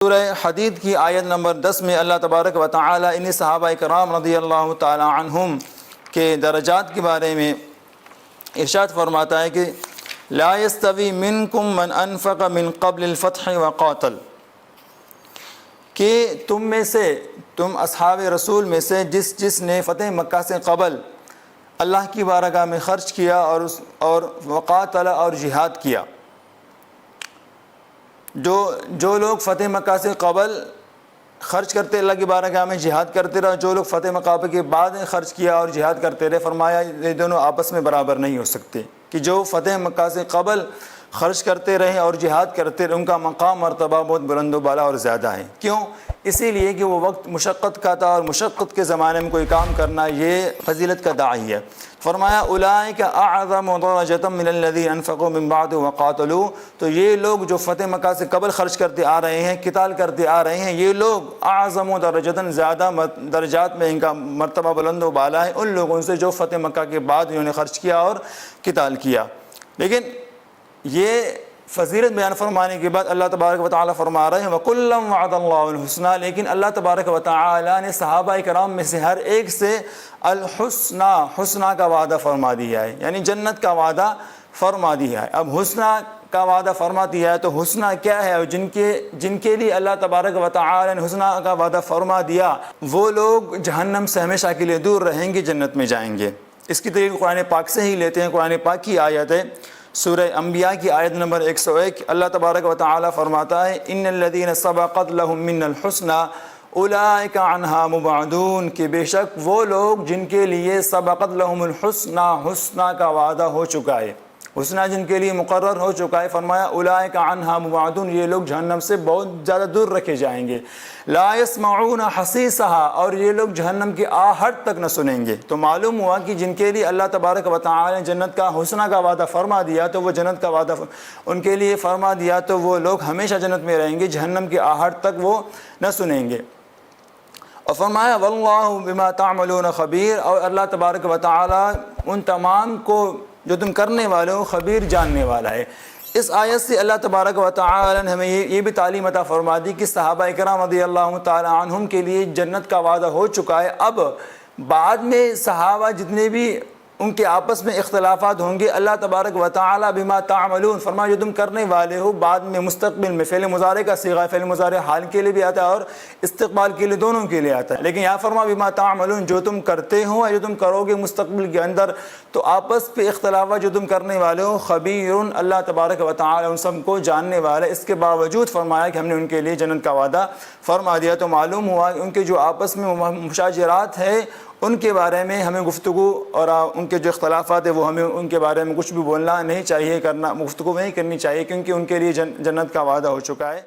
سورہ حدید کی آیت نمبر 10 میں اللہ تبارک و تعالی انہی صحابہ کرام رضی اللہ تعالی عنہم کے درجات کے بارے میں ارشاد فرماتا ہے کہ لا یستوی منکم من انفق من قبل الفتح وقاتل، کہ تم اصحاب رسول میں سے جس نے فتح مکہ سے قبل اللہ کی بارگاہ میں خرچ کیا اور وقاتل اور جہاد کیا. جو لوگ فتح مکہ سے قبل خرچ کرتے اللہ کی بارگاہ میں جہاد کرتے رہے، جو لوگ فتح مکہ کے بعد خرچ کیا اور جہاد کرتے رہے، فرمایا یہ دونوں آپس میں برابر نہیں ہو سکتے. کہ جو فتح مکہ سے قبل خرچ کرتے رہے اور جہاد کرتے رہے ان کا مقام مرتبہ بہت بلند و بالا اور زیادہ ہے. کیوں؟ اسی لیے کہ وہ وقت مشقت کا تھا اور مشقت کے زمانے میں کوئی کام کرنا یہ فضیلت کا داعی ہے. فرمایا اولئک اعظم درجۃ من الذین انفقوا من بعد وقاتلوا، تو یہ لوگ جو فتح مکہ سے قبل خرچ کرتے آ رہے ہیں، قتال کرتے آ رہے ہیں، یہ لوگ اعظم درجۃ زیادہ درجات میں ان کا مرتبہ بلند و بالا ہے ان لوگوں سے جو فتح مکہ کے بعد انہوں نے خرچ کیا اور قتال کیا. لیکن یہ فضیلت بیان فرمانے کے بعد اللہ تبارک و تعالی فرما رہے ہیں وَكُلًّا وَعَدَ اللَّهُ الْحُسْنَى، لیکن اللہ تبارک و تعالی نے صحابہ کرام میں سے ہر ایک سے حسنہ کا وعدہ فرما دیا ہے، یعنی جنت کا وعدہ فرما دیا ہے. اب حسنہ کا وعدہ فرما دیا ہے تو حسنہ کیا ہے؟ اور جن کے لیے اللہ تبارک و تعالی نے حسنہ کا وعدہ فرما دیا وہ لوگ جہنم سے ہمیشہ کے لیے دور رہیں گے، جنت میں جائیں گے. اس کی دلیل قرآن پاک سے ہی لیتے ہیں. قرآن پاک کی آیت ہے سورہ انبیاء کی آیت نمبر 101. اللہ تبارک و تعالی فرماتا ہے ان الذین سبقت لهم من الحسنى اولئک عنہا مبعدون، کہ بے شک وہ لوگ جن کے لیے سبقت لهم الحسنى، حسنہ کا وعدہ ہو چکا ہے، حسنہ جن کے لیے مقرر ہو چکا ہے، فرمایا اولئک عنہا مبعدون، یہ لوگ جہنم سے بہت زیادہ دور رکھے جائیں گے. لا يسمعون حسیسہا، اور یہ لوگ جہنم کی آہٹ تک نہ سنیں گے. تو معلوم ہوا کہ جن کے لیے اللہ تبارک و تعالی نے جنت کا حسنہ کا وعدہ فرما دیا تو وہ جنت کا وعدہ ان کے لیے فرما دیا تو وہ لوگ ہمیشہ جنت میں رہیں گے، جہنم کی آہٹ تک وہ نہ سنیں گے. اور فرمایا واللہ بما تعملون خبیر، اور اللہ تبارک و تعالی ان تمام کو جو تم کرنے والے ہو خبیر، جاننے والا ہے. اس آیت سے اللہ تبارک و تعالی نے ہمیں یہ بھی تعلیم عطا فرما دی کہ صحابہ کرام رضی اللہ تعالی عنہم کے لیے جنت کا وعدہ ہو چکا ہے. اب بعد میں صحابہ جتنے بھی ان کے آپس میں اختلافات ہوں گے، اللہ تبارک و تعالی بما تعملون فرمایا جو تم کرنے والے ہو، بعد میں مستقبل میں فعل مضارع کا صیغہ، فعل مضارع حال کے لیے بھی آتا ہے اور استقبال کے لیے، دونوں کے لیے آتا ہے. لیکن یہاں فرما بما تعملون، جو تم کرتے ہو جو تم کرو گے مستقبل کے اندر، تو آپس پہ اختلافات جو تم کرنے والے ہو خبیر، اللہ تبارک و تعالی ان سب کو جاننے والا ہے. اس کے باوجود فرمایا کہ ہم نے ان کے لیے جنت کا وعدہ فرما دیا. تو معلوم ہوا کہ ان کے جو آپس میں مشاجرات ہے ان کے بارے میں ہمیں گفتگو اور ان کے جو اختلافات ہیں وہ ہمیں ان کے بارے میں کچھ بھی بولنا نہیں چاہیے، گفتگو نہیں کرنی چاہیے، کیونکہ ان کے لیے جنت کا وعدہ ہو چکا ہے.